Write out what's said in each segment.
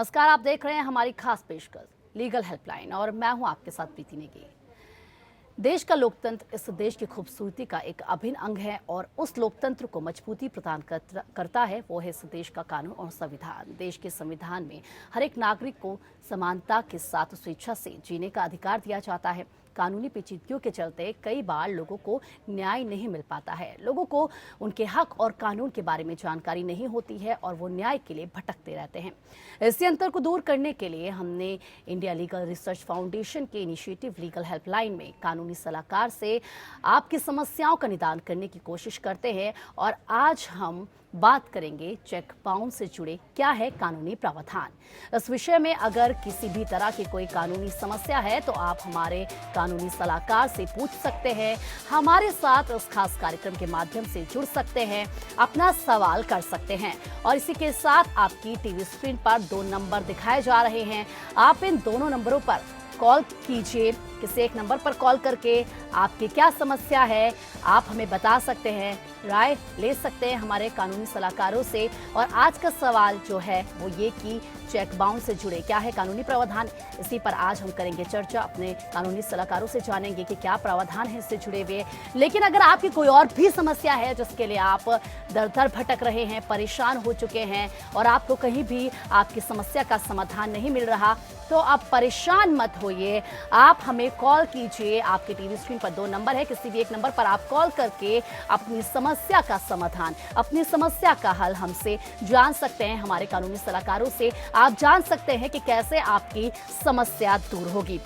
नमस्कार, आप देख रहे हैं हमारी खास पेशकश लीगल हेल्पलाइन और मैं हूं आपके साथ प्रीति नेगी। देश का लोकतंत्र इस देश की खूबसूरती का एक अभिन्न अंग है और उस लोकतंत्र को मजबूती प्रदान करता है वो है इस देश का कानून और संविधान। देश के संविधान में हर एक नागरिक को समानता के साथ स्वेच्छा से जीने का अधिकार दिया जाता है। कानूनी पेचीदगियों के चलते कई बार लोगों को न्याय नहीं मिल पाता है। लोगों को उनके हक और कानून के बारे में जानकारी नहीं होती है और वो न्याय के लिए भटकते रहते हैं। इसी अंतर को दूर करने के लिए हमने इंडिया लीगल रिसर्च फाउंडेशन के इनिशिएटिव लीगल हेल्पलाइन में कानूनी सलाहकार से आपकी समस्याओं का निदान करने की कोशिश करते हैं। और आज हम बात करेंगे चेक बाउंस से जुड़े क्या है कानूनी प्रावधान। इस विषय में अगर किसी भी तरह की कोई कानूनी समस्या है तो आप हमारे कानूनी सलाहकार से पूछ सकते हैं, हमारे साथ इस खास कार्यक्रम के माध्यम से जुड़ सकते हैं, अपना सवाल कर सकते हैं। और इसी के साथ आपकी टीवी स्क्रीन पर 2 नंबर दिखाए जा रहे हैं, आप इन दोनों नंबरों पर कॉल कीजिए। किसी एक नंबर पर कॉल करके आपकी क्या समस्या है आप हमें बता सकते हैं, राय ले सकते हैं हमारे कानूनी सलाहकारों से। और आज का सवाल जो है वो ये कि चेक बाउंस से जुड़े क्या है कानूनी प्रावधान, इसी पर आज हम करेंगे चर्चा। अपने कानूनी सलाहकारों से जानेंगे कि क्या प्रावधान है इससे जुड़े हुए। लेकिन अगर आपकी कोई और भी समस्या है जिसके लिए आप दर-दर भटक रहे हैं, परेशान हो चुके हैं और आपको कहीं भी आपकी समस्या का समाधान नहीं मिल रहा, तो आप परेशान मत होइए, आप हमें कॉल कीजिए। आपके टीवी स्क्रीन पर 2 नंबर है, किसी भी एक नंबर पर आप कॉल करके अपनी समस्या का समाधान, अपनी समस्या का हल हमसे जान सकते हैं। हमारे कानूनी सलाहकारों से आप जान सकते हैं कि कैसे आपकी समस्या दूर होगी।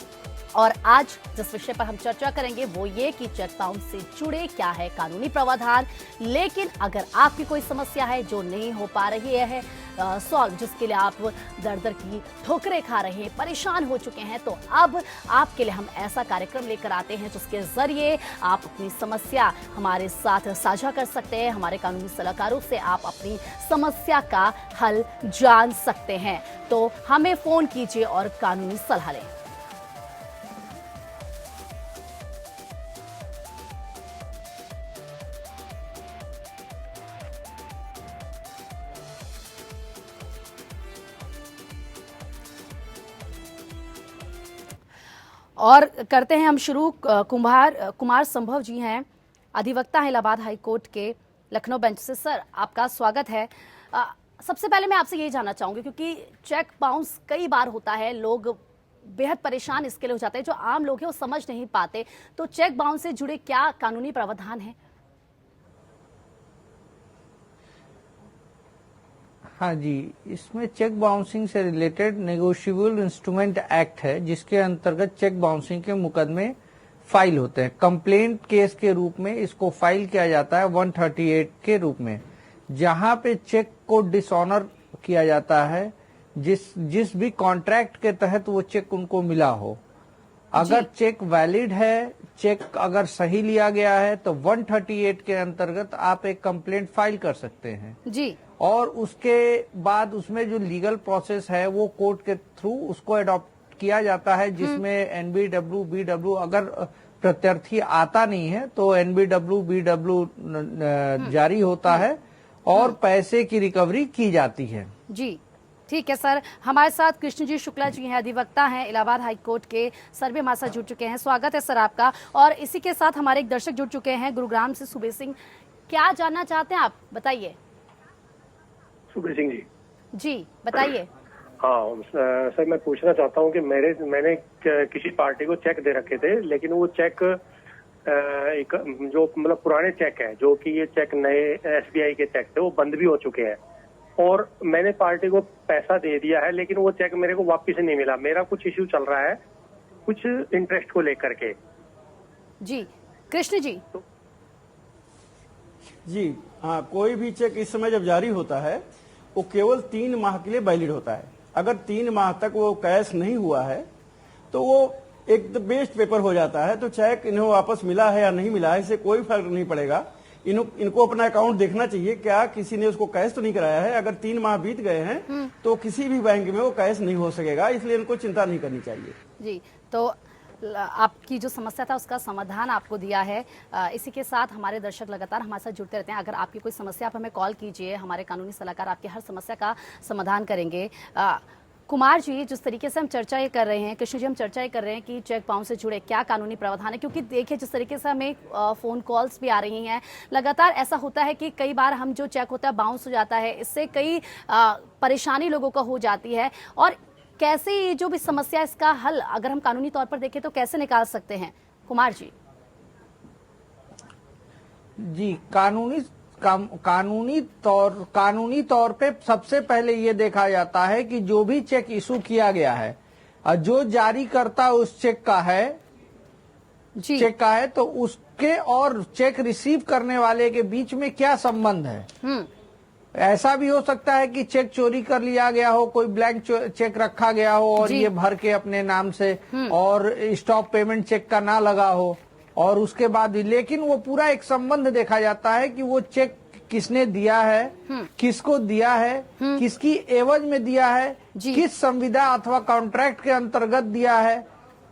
और आज जिस विषय पर हम चर्चा करेंगे वो ये कि चेक बाउंस से जुड़े क्या है कानूनी प्रावधान। लेकिन अगर आपकी कोई समस्या है जो नहीं हो पा रही है सॉल्व, जिसके लिए आप दर-दर की ठोकरें खा रहे हैं, परेशान हो चुके हैं, तो अब आपके लिए हम ऐसा कार्यक्रम लेकर आते हैं जिसके जरिए आप अपनी समस्या हमारे साथ साझा कर सकते हैं। हमारे कानूनी सलाहकारों से आप अपनी समस्या का हल जान सकते हैं। तो हमें फोन कीजिए और कानूनी सलाह लें। और करते हैं हम शुरू। कुमार संभव जी हैं, अधिवक्ता हैं इलाहाबाद हाई कोर्ट के लखनऊ बेंच से। सर, आपका स्वागत है। सबसे पहले मैं आपसे यही जानना चाहूंगी क्योंकि चेक बाउंस कई बार होता है, लोग बेहद परेशान इसके लिए हो जाते हैं, जो आम लोग हैं वो समझ नहीं पाते। तो चेक बाउंस से जुड़े क्या कानूनी प्रावधान है? हाँ जी, इसमें चेक बाउंसिंग से रिलेटेड नेगोशिएबल इंस्ट्रूमेंट एक्ट है जिसके अंतर्गत चेक बाउंसिंग के मुकदमे फाइल होते हैं। कंप्लेंट केस के रूप में इसको फाइल किया जाता है 138 के रूप में, जहां पे चेक को डिसऑनर किया जाता है जिस भी कॉन्ट्रैक्ट के तहत वो चेक उनको मिला हो। अगर चेक वैलिड है, चेक अगर सही लिया गया है तो 138 के अंतर्गत आप एक कंप्लेंट फाइल कर सकते हैं जी। और उसके बाद उसमें जो लीगल प्रोसेस है वो कोर्ट के थ्रू उसको अडॉप्ट किया जाता है, जिसमें एनबीडब्ल्यू बीडब्ल्यू अगर प्रत्यर्थी आता नहीं है तो एनबीडब्ल्यू बीडब्ल्यू जारी होता है और पैसे की रिकवरी की जाती है। जी ठीक है सर। हमारे साथ कृष्ण जी शुक्ला जी हैं, अधिवक्ता हैं इलाहाबाद हाई कोर्ट के। सर भी हमारे साथ जुड़ चुके हैं, स्वागत है सर आपका। और इसी के साथ हमारे एक दर्शक जुड़ चुके हैं गुरुग्राम से, सुबे सिंह। क्या जानना चाहते हैं आप, बताइए। सुबे सिंह जी। जी बताइए। हाँ सर, मैं पूछना चाहता हूँ कि मैंने किसी पार्टी को चेक दे रखे थे, लेकिन वो चेक एक जो मतलब पुराने चेक है, जो कि ये चेक नए एसबीआई के चेक थे, वो बंद भी हो चुके हैं और मैंने पार्टी को पैसा दे दिया है, लेकिन वो चेक मेरे को वापस नहीं मिला। मेरा कुछ इश्यू चल रहा है कुछ इंटरेस्ट को लेकर के। जी कृष्ण जी। जी हाँ, कोई भी चेक इस समय जब जारी होता है वो केवल 3 माह के लिए वैलिड होता है। अगर 3 माह तक वो कैश नहीं हुआ है तो वो एक बेस्ट पेपर हो जाता है। तो चेक इन्हें वापस मिला है या नहीं मिला है इससे कोई फर्क नहीं पड़ेगा। इनको अपना अकाउंट देखना चाहिए, क्या किसी ने उसको कैश तो नहीं कराया है। अगर 3 माह बीत गए हैं तो किसी भी बैंक में वो कैश नहीं हो सकेगा, इसलिए इनको चिंता नहीं करनी चाहिए। जी, तो आपकी जो समस्या था उसका समाधान आपको दिया है। इसी के साथ हमारे दर्शक लगातार हमारे साथ जुड़ते रहते हैं। अगर आपकी कोई समस्या आप हमें कॉल कीजिए, हमारे कानूनी सलाहकार आपकी हर समस्या का समाधान करेंगे। कुमार जी, जिस तरीके से हम चर्चा ये कर रहे हैं, कृष्ण जी, हम चर्चा ये कर रहे हैं कि चेक बाउंस से जुड़े क्या कानूनी प्रावधान है, क्योंकि देखिए जिस तरीके से हमें फोन कॉल्स भी आ रही हैं, लगातार ऐसा होता है कि कई बार हम जो चेक होता है बाउंस हो जाता है, इससे कई परेशानी लोगों को हो जाती है। और कैसे ये जो भी समस्या, इसका हल अगर हम कानूनी तौर पर देखें तो कैसे निकाल सकते हैं कुमार जी? जी, कानूनी तौर पे सबसे पहले ये देखा जाता है कि जो भी चेक इशू किया गया है और जो जारीकर्ता उस चेक का है तो उसके और चेक रिसीव करने वाले के बीच में क्या संबंध है। ऐसा भी हो सकता है कि चेक चोरी कर लिया गया हो, कोई ब्लैंक चेक रखा गया हो और ये भर के अपने नाम से और स्टॉप पेमेंट चेक का ना लगा हो, और उसके बाद लेकिन वो पूरा एक संबंध देखा जाता है कि वो चेक किसने दिया है, किसको दिया है, किसकी एवज में दिया है, किस संविदा अथवा कॉन्ट्रैक्ट के अंतर्गत दिया है,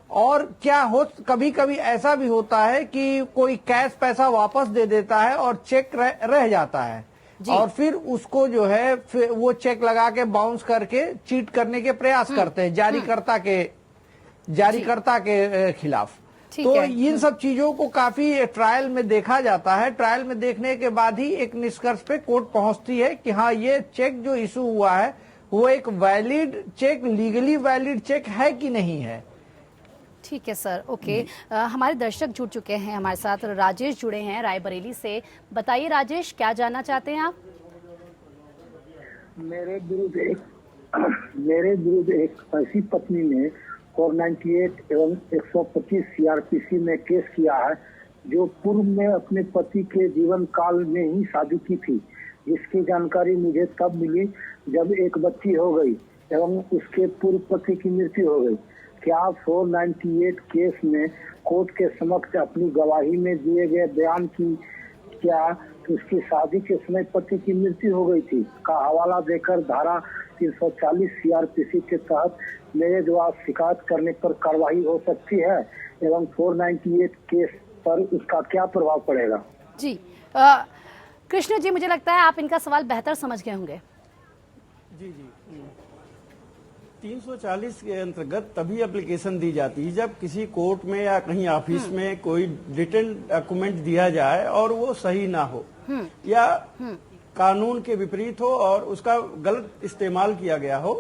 और क्या हो कभी कभी ऐसा भी होता है कि कोई कैश पैसा वापस दे देता है और चेक रह जाता है और फिर उसको जो है फिर वो चेक लगा के बाउंस करके चीट करने के प्रयास करते हैं जारीकर्ता के खिलाफ। तो इन सब चीजों को काफी ट्रायल में देखा जाता है। ट्रायल में देखने के बाद ही एक निष्कर्ष पे कोर्ट पहुंचती है कि हाँ, ये चेक जो इशू हुआ है वो एक valid cheque, legally valid cheque है कि नहीं है। ठीक है सर, ओके। हमारे दर्शक जुड़ चुके हैं हमारे साथ, राजेश जुड़े हैं रायबरेली से। बताइए राजेश, क्या जानना चाहते हैं आप? मेरे विरुद्ध एक ऐसी पत्नी ने 498 एवं 125 सीआरपीसी में केस किया है, जो पूर्व में अपने पति के जीवन काल में ही शादी की थी, जिसकी जानकारी मुझे तब मिली जब एक बच्ची हो गई एवं उसके पूर्व पति की मृत्यु हो गई। क्या 498 केस में कोर्ट के समक्ष अपनी गवाही में दिए गए बयान की क्या उसकी शादी के समय पति की मृत्यु हो गई थी का हवाला देकर धारा 340 सीआरपीसी के तहत मेरे द्वारा शिकायत करने पर कार्रवाई हो सकती है एवं 498 केस पर उसका क्या प्रभाव पड़ेगा? जी कृष्ण जी, मुझे लगता है आप इनका सवाल बेहतर समझ गए होंगे। जी 340 के अंतर्गत तभी एप्लीकेशन दी जाती है जब किसी कोर्ट में या कहीं ऑफिस में कोई रिटन डॉक्यूमेंट दिया जाए और वो सही ना हो या कानून के विपरीत हो और उसका गलत इस्तेमाल किया गया हो,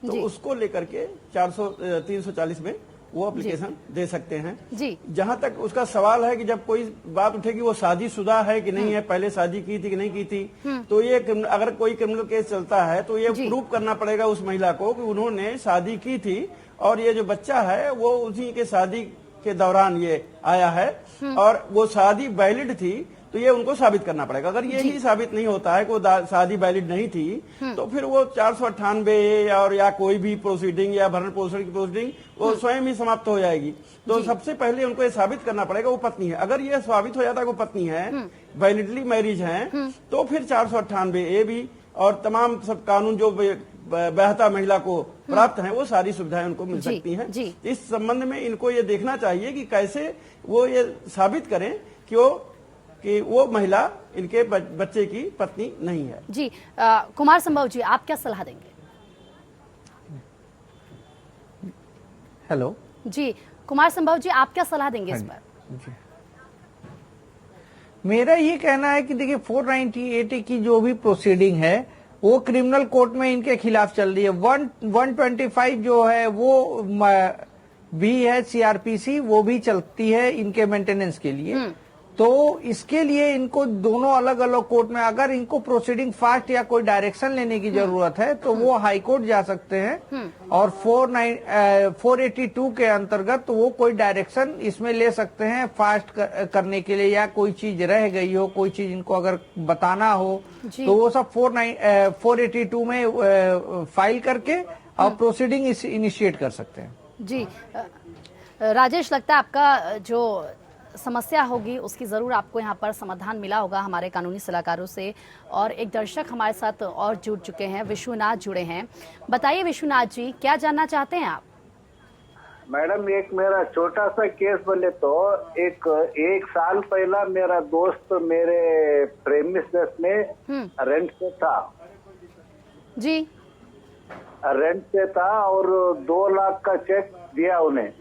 तो उसको लेकर के 340 में वो एप्लीकेशन दे सकते हैं। जी। जहां तक उसका सवाल है कि जब कोई बात उठेगी वो शादीशुदा है कि नहीं है, पहले शादी की थी कि नहीं की थी, तो ये अगर कोई क्रिमिनल केस चलता है तो ये प्रूव करना पड़ेगा उस महिला को कि उन्होंने शादी की थी और ये जो बच्चा है वो उसी के शादी के दौरान ये आया है और वो शादी वैलिड थी, तो ये उनको साबित करना पड़ेगा। अगर ये ही साबित नहीं होता है कि शादी वैलिड नहीं थी, तो फिर वो 498 और या कोई भी प्रोसीडिंग या भरण पोषण की प्रोसीडिंग वो स्वयं ही समाप्त हो जाएगी। तो सबसे पहले उनको ये साबित करना पड़ेगा वो पत्नी है। अगर ये साबित हो जाता है वो पत्नी है, वैलिडली मैरिज है, तो फिर 498A भी और तमाम सब कानून जो बहता महिला को प्राप्त है वो सारी सुविधाएं उनको मिल सकती हैं। इस संबंध में इनको ये देखना चाहिए कि कैसे वो ये साबित करें कि वो महिला इनके बच्चे की पत्नी नहीं है। जी कुमार संभव जी, आप क्या सलाह देंगे? हेलो जी कुमार संभव जी, आप क्या सलाह देंगे इस पर? जी, मेरा ये कहना है कि देखिए 498 की जो भी प्रोसीडिंग है वो क्रिमिनल कोर्ट में इनके खिलाफ चल रही है। 125 जो है वो भी है सीआरपीसी, वो भी चलती है इनके मेंटेनेंस के लिए। तो इसके लिए इनको दोनों अलग अलग कोर्ट में, अगर इनको प्रोसीडिंग फास्ट या कोई डायरेक्शन लेने की जरूरत है तो वो हाई कोर्ट जा सकते हैं और 482 के अंतर्गत तो वो कोई डायरेक्शन इसमें ले सकते हैं फास्ट करने के लिए, या कोई चीज रह गई हो, कोई चीज इनको अगर बताना हो तो वो सब 482 में फाइल करके और प्रोसीडिंग इनिशिएट कर सकते हैं। जी राजेश, लगता है आपका जो समस्या होगी उसकी जरूर आपको यहाँ पर समाधान मिला होगा हमारे कानूनी सलाहकारों से। और एक दर्शक हमारे साथ और जुड़ चुके हैं, विश्वनाथ जुड़े हैं। बताइए विश्वनाथ जी, क्या जानना चाहते हैं आप? मैडम, एक मेरा छोटा सा केस बोले तो एक साल पहला मेरा दोस्त मेरे प्रेमिसेस में रेंट पे था जी, रेंट पे था और 2 लाख का चेक दिया उन्हें।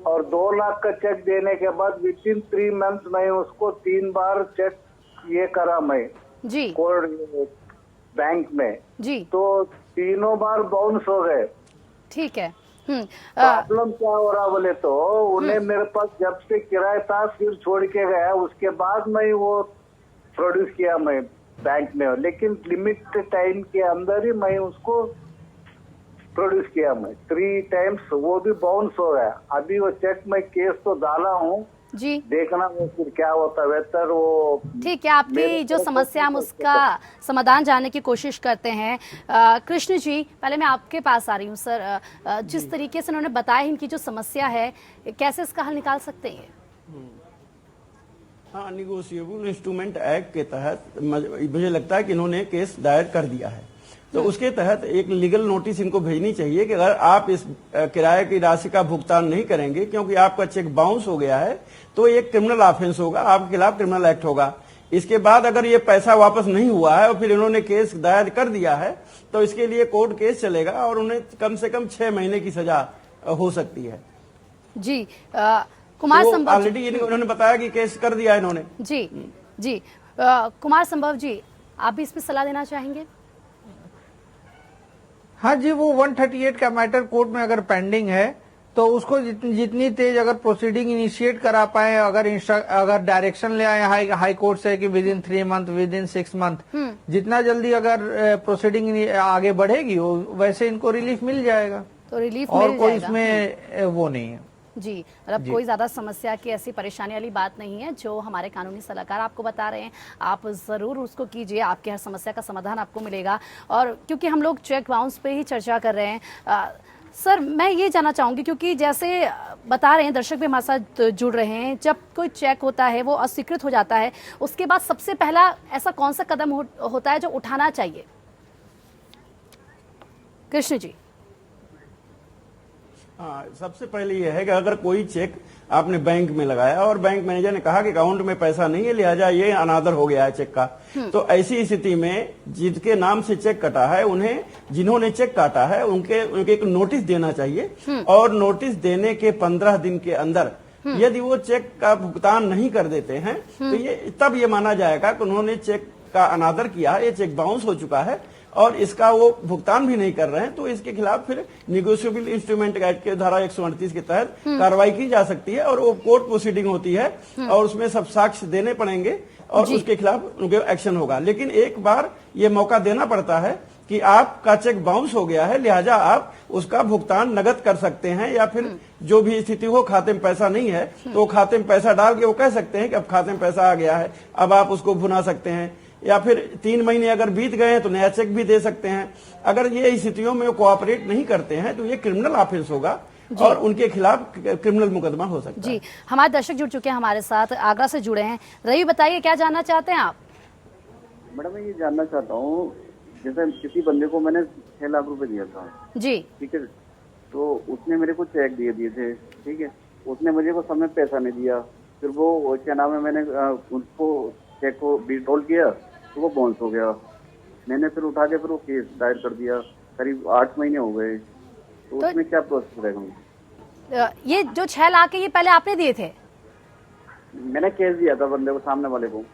और 2 लाख का चेक देने के बाद विद इन 3 मंथ में उसको 3 बार चेक ये करा मैं जी कोर्ट बैंक में, जी तो तीनों बार बाउंस हो गए। ठीक है। प्रॉब्लम क्या हो रहा बोले तो उन्हें मेरे पास जब से किराया था फिर छोड़ के गया, उसके बाद मैं वो प्रोड्यूस किया मैं बैंक में, लेकिन लिमिट टाइम के अंदर ही मैं उसको प्रोड्यूस किया मैं 3 टाइम्स, वो भी बाउंस हो गया। अभी वो चेक मैं केस तो डाला हूँ, जी देखना वो फिर क्या होता है। बेहतर वो ठीक है, आपकी जो समस्या हम उसका समाधान जानने की कोशिश करते हैं। कृष्ण जी, पहले मैं आपके पास आ रही हूँ सर। जिस तरीके से उन्होंने बताया इनकी जो समस्या है, कैसे इसका हल निकाल सकते हैं? हाँ, निगोशिएबल इंस्ट्रूमेंट एक्ट के तहत मुझे लगता है कि इन्होंने केस दायर कर दिया है, तो उसके तहत एक लीगल नोटिस इनको भेजनी चाहिए कि अगर आप इस किराए की राशि का भुगतान नहीं करेंगे क्योंकि आपका चेक बाउंस हो गया है, तो एक क्रिमिनल ऑफेंस होगा, आपके खिलाफ क्रिमिनल एक्ट होगा। इसके बाद अगर ये पैसा वापस नहीं हुआ है और फिर इन्होंने केस दायर कर दिया है, तो इसके लिए कोर्ट केस चलेगा और उन्हें कम से कम 6 महीने की सजा हो सकती है। जी कुमार संभव जी, ऑलरेडी उन्होंने बताया कि केस कर दिया इन्होंने। जी जी कुमार संभव जी, आप भी इसमें सलाह देना चाहेंगे? हाँ जी, वो 138 का मैटर कोर्ट में अगर पेंडिंग है तो उसको जितनी तेज अगर प्रोसीडिंग इनिशिएट करा पाए, अगर डायरेक्शन ले आए हाई कोर्ट से कि with in 3 month, with in 6 month, जितना जल्दी अगर प्रोसीडिंग आगे बढ़ेगी वैसे इनको रिलीफ मिल जाएगा। तो रिलीफ और मिल कोई जाएगा। इसमें वो नहीं है जी, मतलब कोई ज्यादा समस्या की ऐसी परेशानी वाली बात नहीं है। जो हमारे कानूनी सलाहकार आपको बता रहे हैं, आप जरूर उसको कीजिए, आपकी हर समस्या का समाधान आपको मिलेगा। और क्योंकि हम लोग चेक बाउंस पे ही चर्चा कर रहे हैं, सर मैं ये जानना चाहूंगी, क्योंकि जैसे बता रहे हैं दर्शक भी हमारे साथ जुड़ रहे हैं, जब कोई चेक होता है वो अस्वीकृत हो जाता है, उसके बाद सबसे पहला ऐसा कौन सा कदम होता है जो उठाना चाहिए? कृष्ण जी। हाँ, सबसे पहले यह है कि अगर कोई चेक आपने बैंक में लगाया और बैंक मैनेजर ने कहा कि अकाउंट में पैसा नहीं है, लिहाजा ये अनादर हो गया है चेक का, तो ऐसी स्थिति में जिनके नाम से चेक कटा है, उन्हें जिन्होंने चेक काटा है उनके एक नोटिस देना चाहिए और नोटिस देने के 15 दिन के अंदर यदि वो चेक का भुगतान नहीं कर देते हैं तो तब ये माना जाएगा कि उन्होंने चेक का अनादर किया, ये चेक बाउंस हो चुका है और इसका वो भुगतान भी नहीं कर रहे हैं, तो इसके खिलाफ फिर निगोशिएबल इंस्ट्रूमेंट एक्ट के धारा 138 के तहत कार्रवाई की जा सकती है और वो कोर्ट प्रोसीडिंग होती है और उसमें सब साक्ष्य देने पड़ेंगे और उसके खिलाफ उनके एक्शन होगा। लेकिन एक बार ये मौका देना पड़ता है कि आपका चेक बाउंस हो गया है, लिहाजा आप उसका भुगतान नगद कर सकते हैं या फिर जो भी स्थिति हो, खाते में पैसा नहीं है तो खाते में पैसा डाल के वो कह सकते हैं कि अब खाते में पैसा आ गया है, अब आप उसको भुना सकते हैं, या फिर 3 महीने अगर बीत गए हैं तो नया चेक भी दे सकते हैं। अगर ये स्थितियों में कोऑपरेट नहीं करते हैं तो ये क्रिमिनल ऑफेंस होगा और उनके खिलाफ क्रिमिनल मुकदमा हो सकता है। जी, हमारे दर्शक जुड़ चुके हैं हमारे साथ, आगरा से जुड़े हैं। रवि, बताइए क्या जानना चाहते हैं आप? मैडम मैं ये जानना चाहता हूँ, जैसे किसी बंदे को मैंने 6 लाख रुपए दिया था, जी ठीक है, तो उसने मेरे को चेक दिए थे, ठीक है, उसने मुझे वो समय पैसा नहीं दिया, फिर वो क्या नाम है, मैंने उसको चेक को विड्रॉल किया तो वो बाउंस हो गया, मैंने फिर उठा के फिर वो केस दायर कर दिया, करीब 8 महीने हो गए, तो उसमें क्या प्रोसेस रहेगा? ये जो 6 लाख है ये पहले आपने दिए थे? मैंने केस दिया था बंदे को, सामने वाले को।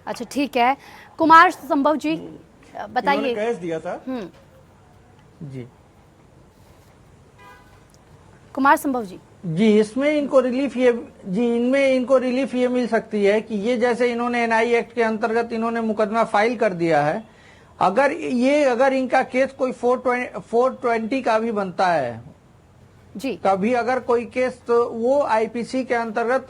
अच्छा ठीक है, कुमार संभव जी बताइए। कैश दिया था जी। कुमार संभव जी। जी, इसमें इनको रिलीफ ये मिल सकती है कि ये जैसे इन्होंने एनआई एक्ट के अंतर्गत इन्होंने मुकदमा फाइल कर दिया है, अगर इनका केस कोई 420 का भी बनता है जी, कभी अगर कोई केस, तो वो आईपीसी के अंतर्गत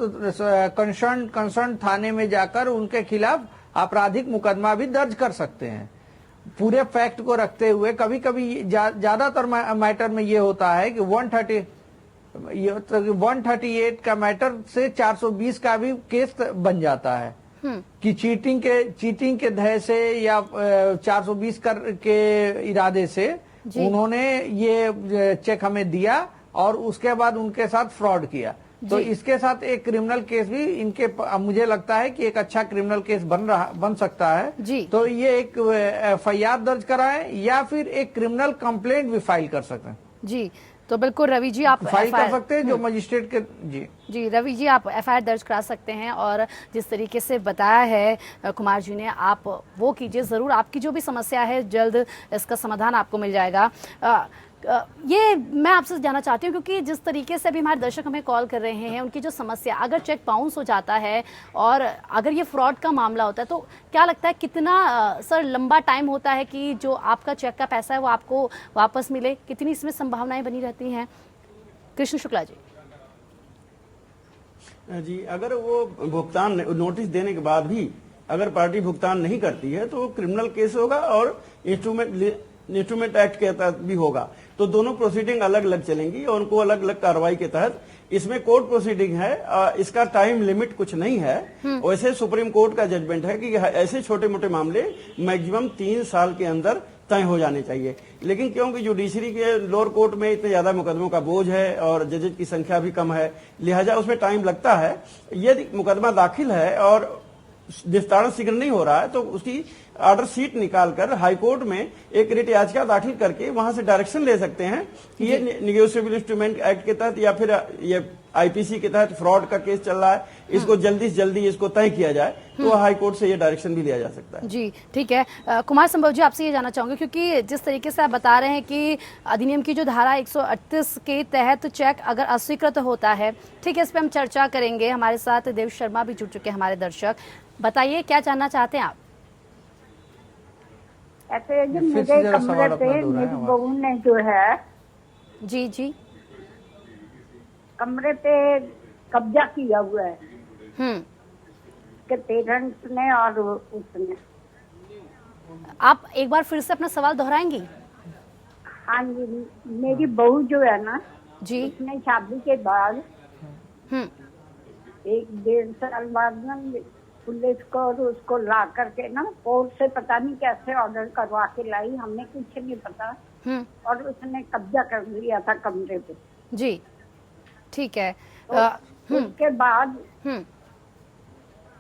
कंसर्न थाने में जाकर उनके खिलाफ आपराधिक मुकदमा भी दर्ज कर सकते हैं, पूरे फैक्ट को रखते हुए। कभी कभी ज्यादातर मैटर में ये होता है कि 138 का मैटर से 420 का भी केस बन जाता है कि चीटिंग के धय से या 420 के इरादे से उन्होंने ये चेक हमें दिया और उसके बाद उनके साथ फ्रॉड किया, तो जी। इसके साथ एक क्रिमिनल केस भी इनके मुझे लगता है कि एक अच्छा क्रिमिनल केस बन सकता है। जी। तो ये एक FIR दर्ज कराएं या फिर एक क्रिमिनल कंप्लेंट भी फाइल कर सकते हैं। जी, तो बिल्कुल रवि जी आप फाइल कर FIR सकते हैं जो मजिस्ट्रेट के। जी रवि जी आप FIR दर्ज करा सकते हैं और जिस तरीके से बताया है कुमार जी ने, आप वो कीजिए ज़रूर। आपकी जो भी समस्या है जल्द इसका समाधान आपको मिल जाएगा। ये मैं आपसे जानना चाहती हूँ क्योंकि जिस तरीके से अभी हमारे दर्शक हमें कॉल कर रहे हैं, उनकी जो समस्या, अगर चेक बाउंस हो जाता है और अगर ये फ्रॉड का मामला होता है तो क्या लगता है कितना सर लंबा टाइम होता है कि जो आपका चेक का पैसा है वो आपको वापस मिले? कितनी इसमें संभावनाएं बनी रहती हैं? कृष्ण शुक्ला जी। जी, अगर वो भुगतान नोटिस देने के बाद भी अगर पार्टी भुगतान नहीं करती है तो क्रिमिनल केस होगा और इंस्ट्रूमेंट एक्ट के तहत भी होगा। तो दोनों प्रोसीडिंग अलग अलग चलेंगी और उनको अलग अलग कार्रवाई के तहत, इसमें कोर्ट प्रोसीडिंग है, इसका टाइम लिमिट कुछ नहीं है। वैसे सुप्रीम कोर्ट का जजमेंट है कि ऐसे छोटे मोटे मामले मैक्सिमम 3 साल के अंदर तय हो जाने चाहिए। लेकिन क्योंकि जुडिशरी के लोअर कोर्ट में इतने ज्यादा मुकदमों का बोझ है और जजेज की संख्या भी कम है, लिहाजा उसमें टाइम लगता है। यदि मुकदमा दाखिल है और निस्तारण शीघ्र नहीं हो रहा है तो उसकी ऑर्डर शीट निकालकर हाईकोर्ट में एक रिट याचिका दाखिल करके वहां से डायरेक्शन ले सकते हैं कि ये निगोशिएबल इंस्ट्रूमेंट एक्ट के तहत या फिर ये IPC के तहत फ्रॉड का केस चल रहा है, इसको जल्दी से जल्दी इसको तय किया जाए, तो हाईकोर्ट से ये डायरेक्शन भी लिया जा सकता है। जी ठीक है। कुमार संभव जी, आपसे ये जानना चाहूंगे क्योंकि जिस तरीके से आप बता रहे हैं कि अधिनियम की जो धारा 138 के तहत चेक अगर अस्वीकृत होता है, ठीक है, इस पर हम चर्चा करेंगे। हमारे साथ देव शर्मा भी जुड़ चुके हैं हमारे दर्शक। बताइए क्या जानना चाहते हैं आप? ऐसे जो मेरे कमरे पे मेरी बहू ने जो है जी कमरे पे कब्जा किया हुआ है के पेरेंट्स ने और उसने। आप एक बार फिर से अपना सवाल दोहराएंगी? हाँ जी, मेरी बहू जो है ना जी, उसने शादी के बाद 1-1.5 साल बाद ना पुलिस को और उसको ला करके ना कोर्ट से पता नहीं कैसे ऑर्डर करवा के लाई, हमें कुछ नहीं पता, और उसने कब्जा कर लिया था कमरे पे। जी ठीक है। तो उसके बाद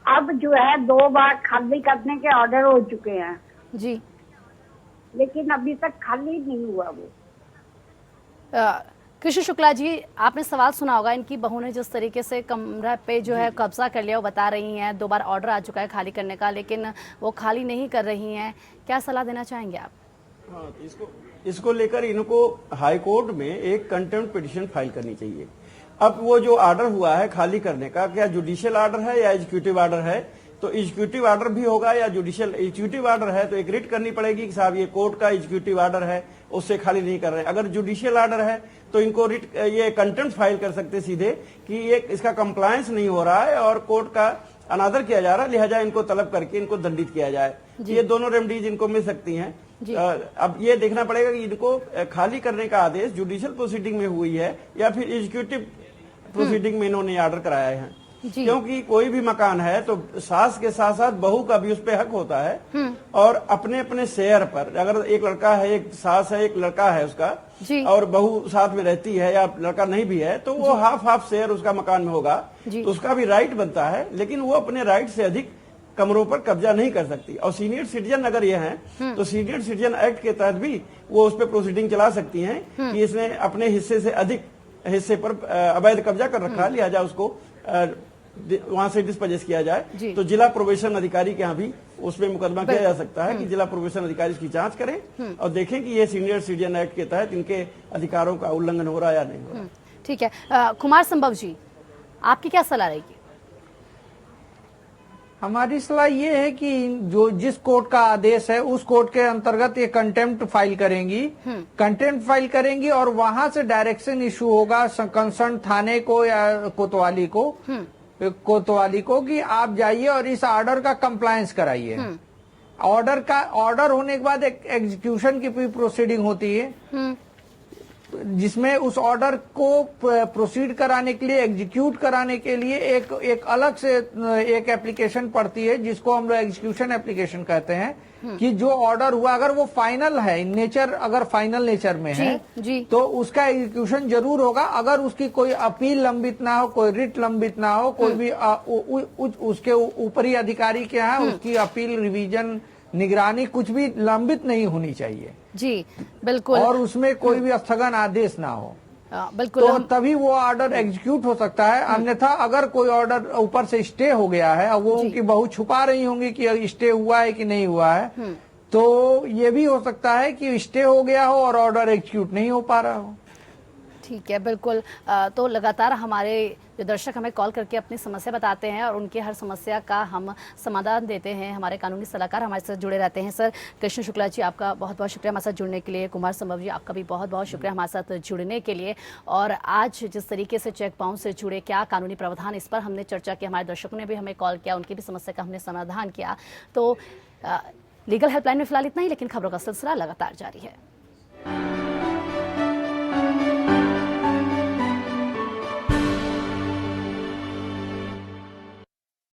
अब जो है 2 बार खाली करने के ऑर्डर हो चुके हैं जी, लेकिन अभी तक खाली नहीं हुआ वो। कृष्ण शुक्ला जी, आपने सवाल सुना होगा, इनकी बहू ने जिस तरीके से कमरा पे जो है कब्जा कर लिया, वो बता रही हैं 2 बार ऑर्डर आ चुका है खाली करने का, लेकिन वो खाली नहीं कर रही हैं। क्या सलाह देना चाहेंगे आप? हाँ, इसको लेकर इनको हाई कोर्ट में एक कंटेम्प्ट पिटीशन फाइल करनी चाहिए। अब वो जो ऑर्डर हुआ है खाली करने का, क्या जुडिशियल ऑर्डर है या एग्जीक्यूटिव ऑर्डर है? तो एग्जीक्यूटिव ऑर्डर भी होगा या जुडिशियल। एग्जीक्यूटिव ऑर्डर है तो एक रिट करनी पड़ेगी कि साहब ये कोर्ट का एग्जीक्यूटिव ऑर्डर है, उससे खाली नहीं कर रहे। अगर जुडिशियल ऑर्डर है तो इनको रिट ये कंटेम्प्ट फाइल कर सकते सीधे कि ये इसका कंप्लायंस नहीं हो रहा है और कोर्ट का अनादर किया जा रहा है, लिहाजा इनको तलब करके इनको दंडित किया जाए। ये दोनों रेमडीज इनको मिल सकती हैं। अब ये देखना पड़ेगा कि इनको खाली करने का आदेश जुडिशियल प्रोसीडिंग में हुई है या फिर एग्जीक्यूटिव प्रोसीडिंग में इन्होंने ऑर्डर कराया है। क्योंकि कोई भी मकान है तो सास के साथ साथ बहू का भी उस पे हक होता है, और अपने अपने शेयर पर, अगर एक लड़का है, एक सास है, एक लड़का है उसका, और बहू साथ में रहती है या लड़का नहीं भी है, तो वो हाफ शेयर उसका मकान में होगा, तो उसका भी राइट बनता है। लेकिन वो अपने राइट से अधिक कमरों पर कब्जा नहीं कर सकती। और सीनियर सिटीजन अगर ये हैं तो सीनियर सिटीजन एक्ट के तहत भी वो उस पर प्रोसीडिंग चला सकती हैं कि इसने अपने हिस्से से अधिक हिस्से पर अवैध कब्जा कर रखा है, लिहाजा उसको वहां से डिस्पोजेस किया जाए। तो जिला प्रोबेशन अधिकारी के यहाँ भी उसमें मुकदमा किया जा सकता है कि जिला प्रोबेशन अधिकारी इसकी जांच करें और देखें कि ये सीनियर सिटीजन एक्ट के तहत इनके अधिकारों का उल्लंघन हो रहा है या नहीं हो रहा। ठीक है। कुमार संभव जी, आपकी क्या सलाह रहेगी? हमारी सलाह ये है कि जो जिस कोर्ट का आदेश है उस कोर्ट के अंतर्गत ये कंटेम्प्ट फाइल करेंगी, कंटेम्प्ट फाइल करेंगी और वहां से डायरेक्शन इशू होगा कंसर्न थाने को या कोतवाली को कि आप जाइए और इस ऑर्डर का कंप्लायंस कराइए। ऑर्डर होने के बाद एक एग्जीक्यूशन की भी प्रोसीडिंग होती है। जिसमें उस ऑर्डर को प्रोसीड कराने के लिए, एग्जीक्यूट कराने के लिए एक अलग से एक एप्लीकेशन पड़ती है, जिसको हम लोग एग्जीक्यूशन एप्लीकेशन कहते हैं। कि जो ऑर्डर हुआ अगर वो फाइनल है इन नेचर, अगर फाइनल नेचर में है जी। तो उसका एग्जीक्यूशन जरूर होगा। अगर उसकी कोई अपील लंबित ना हो, कोई रिट लंबित ना हो, कोई भी उसके ऊपरी अधिकारी के यहाँ उसकी अपील, रिवीजन, निगरानी कुछ भी लंबित नहीं होनी चाहिए जी। बिल्कुल। और उसमें कोई भी स्थगन आदेश ना हो, बिल्कुल। तो तभी वो ऑर्डर एग्जीक्यूट हो सकता है। अन्यथा अगर कोई ऑर्डर ऊपर से स्टे हो गया है, और वो उनकी बहू छुपा रही होंगी कि स्टे हुआ है कि नहीं हुआ है, तो ये भी हो सकता है कि स्टे हो गया हो और ऑर्डर एग्जीक्यूट नहीं हो पा रहा हो। ठीक है, बिल्कुल। तो लगातार हमारे जो दर्शक हमें कॉल करके अपनी समस्या बताते हैं और उनके हर समस्या का हम समाधान देते हैं। हमारे कानूनी सलाहकार हमारे साथ जुड़े रहते हैं। सर कृष्ण शुक्ला जी, आपका बहुत बहुत शुक्रिया हमारे साथ जुड़ने के लिए। कुमार संभव जी, आपका भी बहुत बहुत शुक्रिया हमारे साथ जुड़ने के लिए। और आज जिस तरीके से चेक बाउंस से जुड़े क्या कानूनी प्रावधान, इस पर हमने चर्चा की। हमारे दर्शकों ने भी हमें कॉल किया, उनकी भी समस्या का हमने समाधान किया। तो लीगल हेल्पलाइन में फिलहाल इतना ही, लेकिन खबरों का सिलसिला लगातार जारी है।